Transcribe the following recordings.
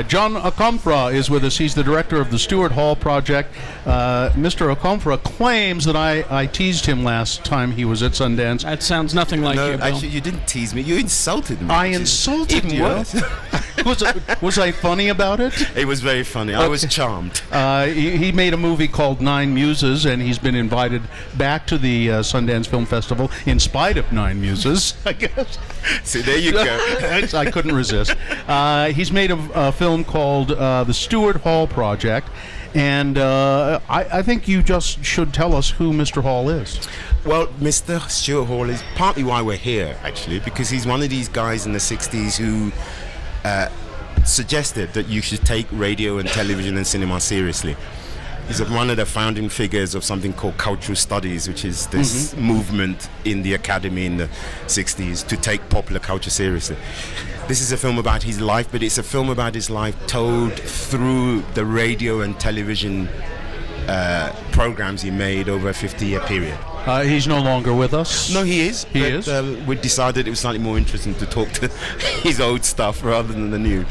John Okomfra is with us. He's the director of the Stuart Hall project. Mr. Okomfra claims that I teased him last time he was at Sundance. That sounds nothing like you, Bill. Actually, you didn't tease me. You insulted me. I insulted you? Was I funny about it? It was very funny. I was charmed. He made a movie called Nine Muses, and he's been invited back to the Sundance Film Festival in spite of Nine Muses, I guess. See, there you go. I couldn't resist. He's made a film called the Stuart Hall Project, and I think you just should tell us who Mr. Hall is. Well, Mr. Stuart Hall is partly why we're here, actually, because he's one of these guys in the 60s who suggested that you should take radio and television and cinema seriously. He's one of the founding figures of something called cultural studies, which is this movement in the academy in the 60s to take popular culture seriously. This is a film about his life, but it's a film about his life told through the radio and television programs he made over a 50-year period. He's no longer with us. No, he is. He is. We decided it was slightly more interesting to talk to his old stuff rather than the new.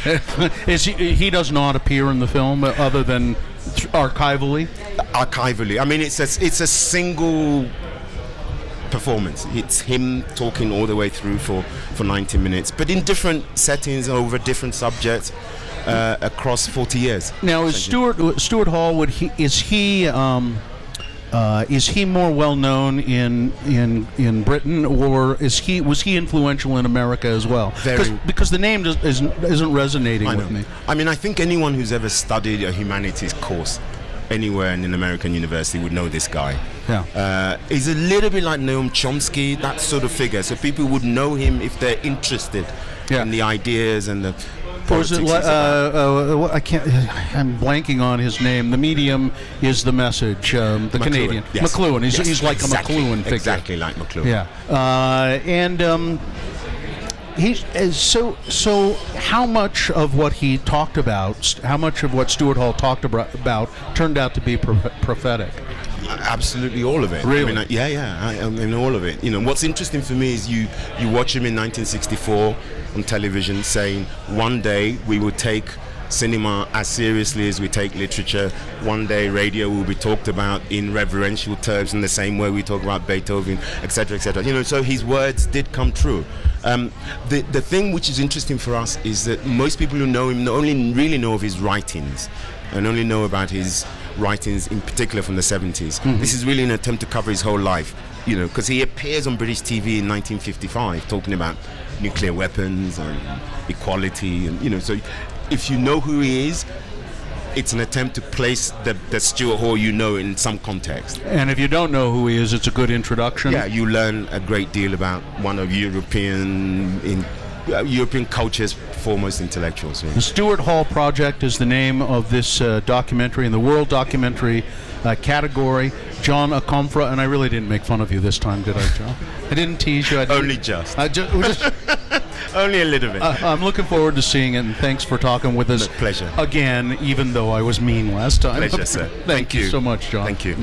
He does not appear in the film other than archivally? Archivally. I mean, it's a single performance. It's him talking all the way through for 90 minutes, but in different settings over different subjects across 40 years. Now, is Stuart Hall? Is he more well known in Britain, or was he influential in America as well? Because the name isn't resonating with me. I mean, I think anyone who's ever studied a humanities course anywhere in an American university would know this guy. Yeah. He's a little bit like Noam Chomsky, that sort of figure. So people would know him if they're interested in the ideas and the. Or is it, I can't. I'm blanking on his name. The medium is the message. The McLuhan, Canadian McLuhan. He's like a McLuhan figure. Exactly like McLuhan. Yeah. So how much of what he talked about, how much of what Stuart Hall talked about, turned out to be prophetic? Absolutely all of it. Really? I mean, all of it. You know, what's interesting for me is you watch him in 1964 on television saying, one day we will take cinema as seriously as we take literature. One day radio will be talked about in reverential terms in the same way we talk about Beethoven, etc., etc. You know, so his words did come true. The thing which is interesting for us is that most people who know him only really know of his writings and only know about his writings in particular from the 70s. This is really an attempt to cover his whole life, you know, because he appears on British TV in 1955 talking about nuclear weapons and equality, and you know, so if you know who he is, it's an attempt to place the Stuart Hall you know in some context. And if you don't know who he is, it's a good introduction. Yeah, you learn a great deal about one of European culture's foremost intellectuals. Yeah. The Stuart Hall Project is the name of this documentary in the World Documentary category. John Okomfra, and I really didn't make fun of you this time, did I, John? I didn't tease you. Only just. Only a little bit. I'm looking forward to seeing it, and thanks for talking with us. Pleasure. Again, even though I was mean last time. Pleasure, sir. Thank you so much, John. Thank you.